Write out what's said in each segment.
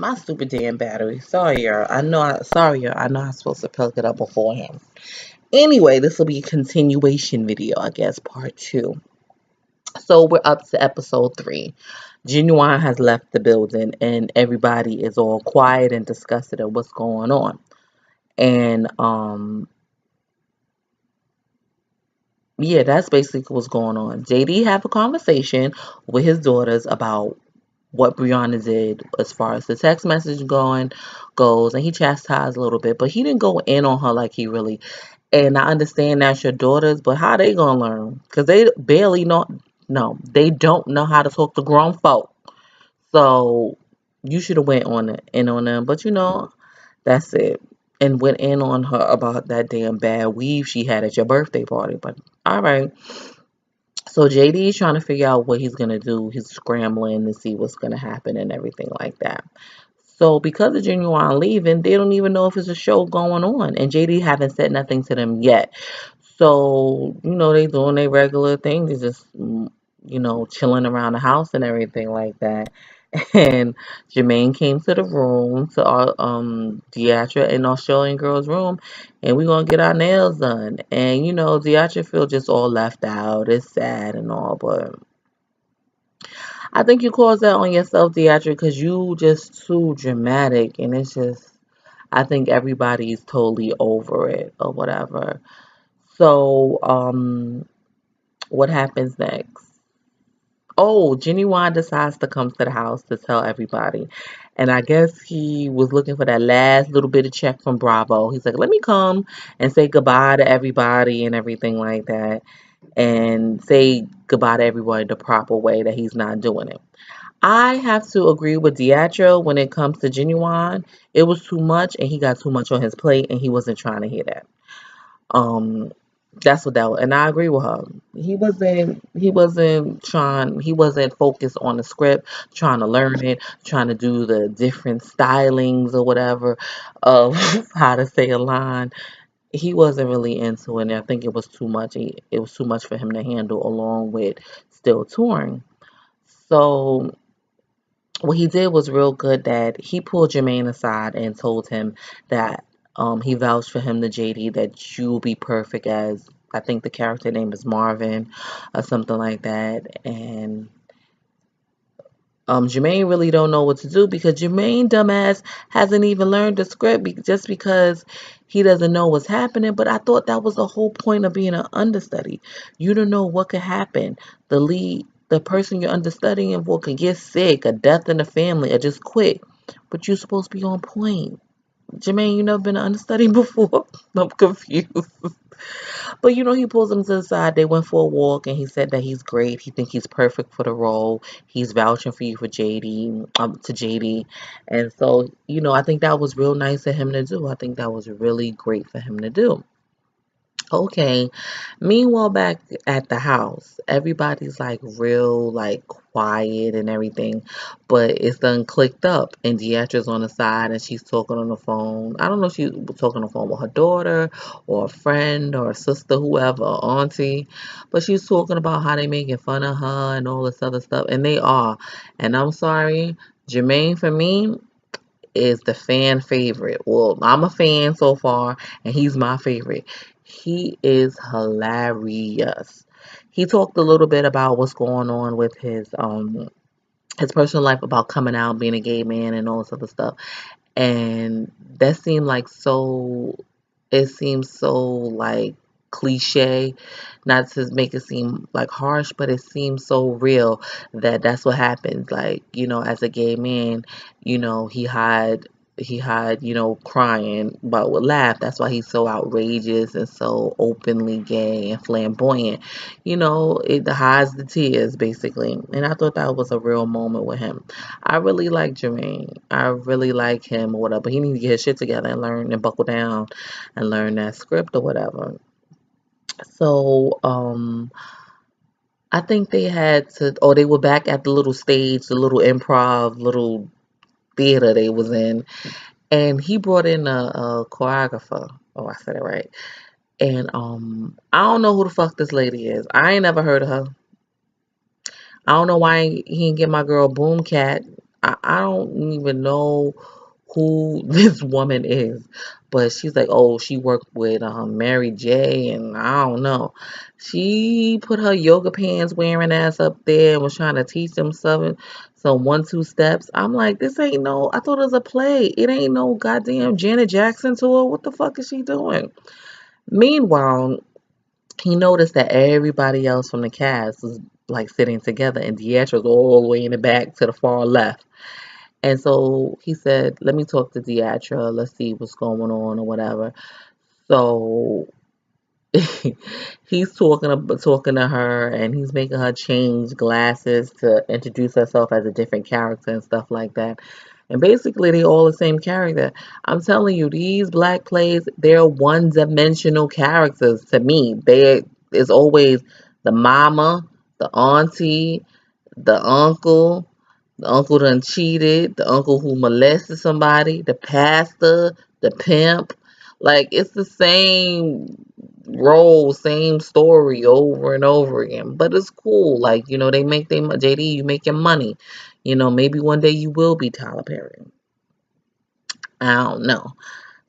My stupid damn battery. Sorry, y'all. Sorry, y'all. I know I'm supposed to plug it up beforehand. Anyway, this will be a continuation video, I guess, part two. So we're up to episode 3. Genuine has left the building, and everybody is all quiet and disgusted at what's going on. And yeah, that's basically what's going on. JD have a conversation with his daughters about what Brianna did as far as the text message goes, and he chastised a little bit, but he didn't go in on her like he really. And I understand that's your daughters, but how they gonna learn? Because they barely know. No, they don't know how to talk to grown folk. So you should have went in on them, but that's it. And went in on her about that damn bad weave she had at your birthday party. But all right. So JD is trying to figure out what he's gonna do. He's scrambling to see what's gonna happen and everything like that. So because of Genuine leaving, they don't even know if there's a show going on, and JD haven't said nothing to them yet. So they doing their regular thing. They just chilling around the house and everything like that. And Jermaine came to the room to our Deatra and Australian girl's room, and we gonna get our nails done. And Deatra feel just all left out. It's sad and all, but I think you caused that on yourself, Deatra, because you just too dramatic, and it's just I think everybody's totally over it or whatever. So what happens next? Oh, Genuine decides to come to the house to tell everybody. And I guess he was looking for that last little bit of check from Bravo. He's like, let me come and say goodbye to everybody and everything like that. And say goodbye to everybody the proper way that he's not doing it. I have to agree with Diatro when it comes to Genuine. It was too much and he got too much on his plate and he wasn't trying to hear that. Um, that's what that was, and I agree with her. He wasn't focused on the script, trying to learn it, trying to do the different stylings or whatever of how to say a line. He wasn't really into it, and I think it was too much. It was too much for him to handle along with still touring. So what he did was real good that he pulled Jermaine aside and told him that he vouched for him to JD that you will be perfect as I think the character name is Marvin or something like that. And Jermaine really don't know what to do because Jermaine dumbass hasn't even learned the script just because he doesn't know what's happening. But I thought that was the whole point of being an understudy. You don't know what could happen. The person you're understudying for could get sick, a death in the family, or just quit. But you're supposed to be on point. Jermaine, you never been an understudy before? I'm confused. But he pulls him to the side. They went for a walk, and he said that he's great. He thinks he's perfect for the role. He's vouching for you for JD, to JD, and so I think that was real nice of him to do. I think that was really great for him to do. Okay. Meanwhile, back at the house, everybody's like real, like quiet and everything, but it's done clicked up. And Deatra's on the side and she's talking on the phone. I don't know if she's talking on the phone with her daughter or a friend or a sister, whoever, or auntie, but she's talking about how they making fun of her and all this other stuff. And they are. And I'm sorry, Jermaine, for me, is the fan favorite. Well, I'm a fan so far, and he's my favorite. He is hilarious. He talked a little bit about what's going on with his personal life about coming out, being a gay man, and all this other stuff. And that seemed like so. It seems so like cliche, not to make it seem like harsh, but it seems so real that that's what happens. Like as a gay man, he hide, crying, but would laugh. That's why he's so outrageous and so openly gay and flamboyant. It hides the tears basically. And I thought that was a real moment with him. I really like Jermaine. I really like him or whatever. But he needs to get his shit together and learn and buckle down and learn that script or whatever. So, I think they had to, or they were back at the little stage, the little improv, little theater they was in, and he brought in a choreographer. Oh, I said it right. And I don't know who the fuck this lady is. I ain't never heard of her. I don't know why he didn't get my girl Boom Cat. I don't even know who this woman is, but she's like, oh, she worked with Mary J, and I don't know. She put her yoga pants wearing ass up there and was trying to teach them some 1-2 steps. I'm like, this ain't no. I thought it was a play. It ain't no goddamn Janet Jackson tour. What the fuck is she doing? Meanwhile, he noticed that everybody else from the cast was like sitting together, and Deatra's all the way in the back to the far left. And so he said, "Let me talk to Deatra. Let's see what's going on or whatever." So he's talking to her, and he's making her change glasses to introduce herself as a different character and stuff like that. And basically, they all the same character. I'm telling you, these black plays, they're one-dimensional characters to me. They It's always the mama, the auntie, the uncle done cheated, the uncle who molested somebody, the pastor, the pimp. Like, it's the same role, same story over and over again. But it's cool. Like, they make them, JD, you make your money. Maybe one day you will be Tyler Perry. I don't know.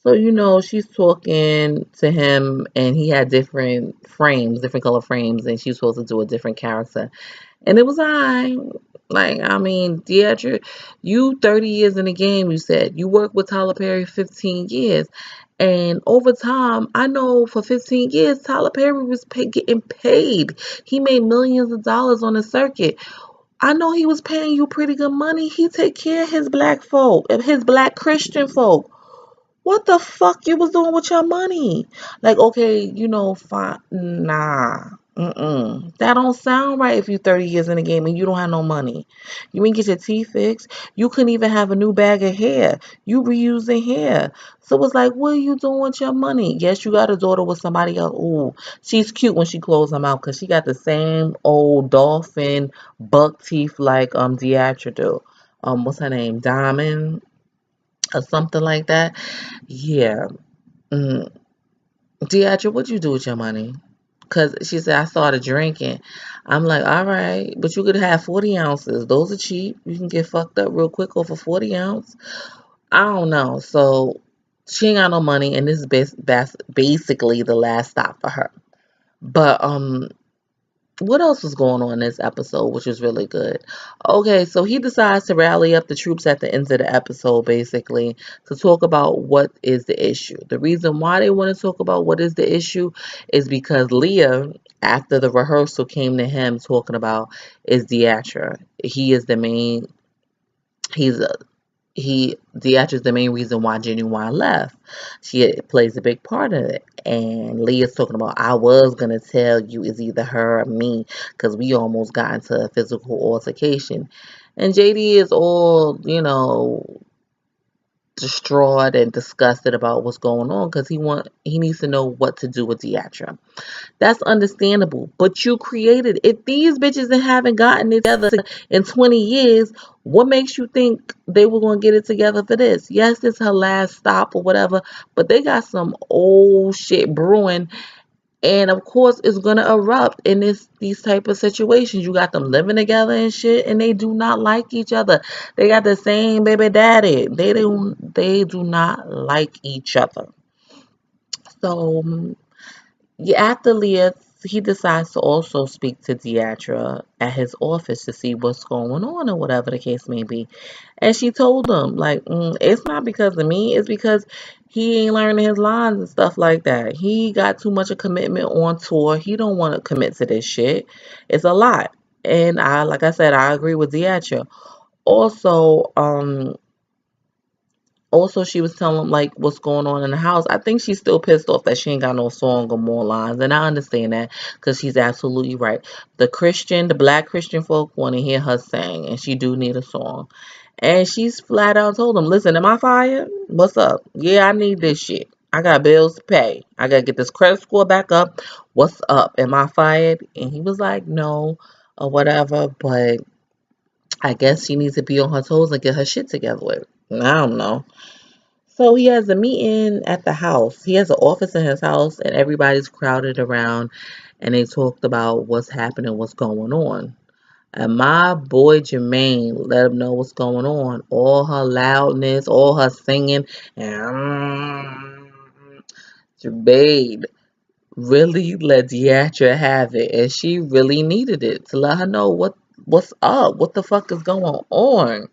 So, she's talking to him, and he had different frames, different color frames, and she was supposed to do a different character. And it was I. Like, I mean, Deidre, you 30 years in the game, you said. You worked with Tyler Perry 15 years. And over time, I know for 15 years, Tyler Perry was getting paid. He made millions of dollars on the circuit. I know he was paying you pretty good money. He take care of his black folk, his black Christian folk. What the fuck you was doing with your money? Like, okay, fine. Nah. Mm-mm. That don't sound right if you 30 years in the game and you don't have no money. You ain't get your teeth fixed. You couldn't even have a new bag of hair. You reusing hair. So it's like, what are you doing with your money? Yes, you got a daughter with somebody else. Ooh, she's cute when she closed her mouth because she got the same old dolphin buck teeth like Deatra do. What's her name? Diamond or something like that. Yeah. Mm. Deidre, what'd you do with your money? Because she said, I started drinking. I'm like, all right, but you could have 40 ounces. Those are cheap. You can get fucked up real quick off a 40 ounce. I don't know. So she ain't got no money, and this is basically the last stop for her. But what else was going on in this episode, which was really good? Okay, so he decides to rally up the troops at the end of the episode, basically, to talk about what is the issue. The reason why they want to talk about what is the issue is because Leah, after the rehearsal, came to him talking about is Deatra. He is the main. He's Deatra is the main reason why Genuine left. She plays a big part in it. And Leah's talking about, I was gonna tell you it's either her or me, because we almost got into a physical altercation. And JD is all, distraught and disgusted about what's going on because he needs to know what to do with Deatra. That's understandable. But you created, if these bitches haven't gotten it together in 20 years, what makes you think they were going to get it together for this? Yes, it's her last stop or whatever, but they got some old shit brewing. And of course, it's going to erupt in these type of situations. You got them living together and shit, and they do not like each other. They got the same baby daddy. They do not like each other. So yeah, after Leah, he decides to also speak to Deatra at his office to see what's going on or whatever the case may be. And she told him, like, it's not because of me, it's because he ain't learning his lines and stuff like that. He got too much of commitment on tour. He don't want to commit to this shit. It's a lot. And like I said, I agree with Deatra. Also, she was telling him like what's going on in the house. I think she's still pissed off that she ain't got no song or more lines, and I understand that because she's absolutely right. The black Christian folk want to hear her sing, and she do need a song. And she's flat out told him, "Listen, am I fired? What's up? Yeah, I need this shit. I got bills to pay. I gotta get this credit score back up. What's up? Am I fired?" And he was like, "No, or whatever." But I guess she needs to be on her toes and get her shit together with. I don't know. So he has a meeting at the house. He has an office in his house, and everybody's crowded around, and they talked about what's happening, what's going on. And my boy Jermaine let him know what's going on. All her loudness, all her singing, and Jermaine really let Deatra have it, and she really needed it to let her know what's up, what the fuck is going on.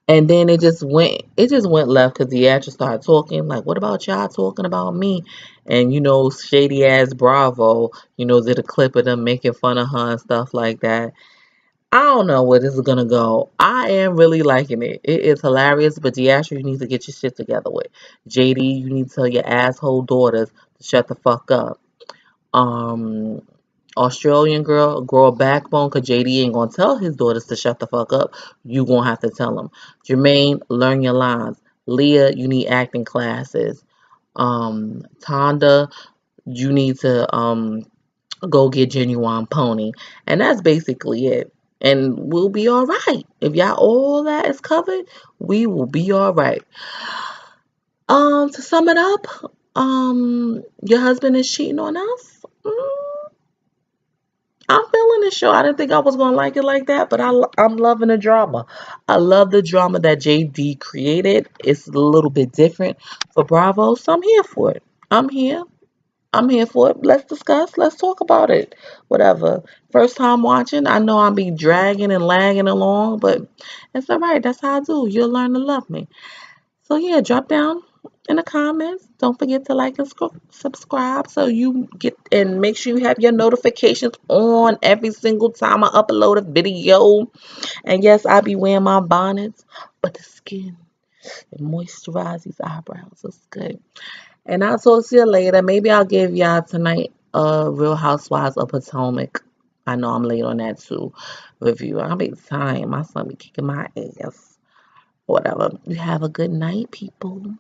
And then it just went left because the actress started talking, like, what about y'all talking about me? And shady ass Bravo, did a clip of them making fun of her and stuff like that. I don't know where this is gonna go. I am really liking it. It is hilarious, but Deastra, you need to get your shit together with. JD, you need to tell your asshole daughters to shut the fuck up. Um, Australian girl, grow a backbone, cause JD ain't gonna tell his daughters to shut the fuck up. You gonna have to tell them. Jermaine, learn your lines. Leah, you need acting classes. Tonda, you need to go get Genuine Pony, and that's basically it. And we'll be all right. If y'all all that is covered, we will be all right. To sum it up, your husband is cheating on us. I'm feeling this show. I didn't think I was gonna like it like that, but I'm loving the drama. I love the drama that JD created. It's a little bit different for Bravo, so I'm here for it. I'm here. I'm here for it. Let's discuss. Let's talk about it. Whatever. First time watching, I know I'll be dragging and lagging along, but it's all right. That's how I do. You'll learn to love me. So yeah, drop down in the comments. Don't forget to like and subscribe so you get and make sure you have your notifications on every single time I upload a video. And yes, I be wearing my bonnets, but the skin it moisturizes these eyebrows. It's good. And I'll talk to you later. Maybe I'll give y'all tonight Real Housewives of Potomac. I know I'm late on that too. Review. I'll be tired. My son be kicking my ass. Whatever. You have a good night, people.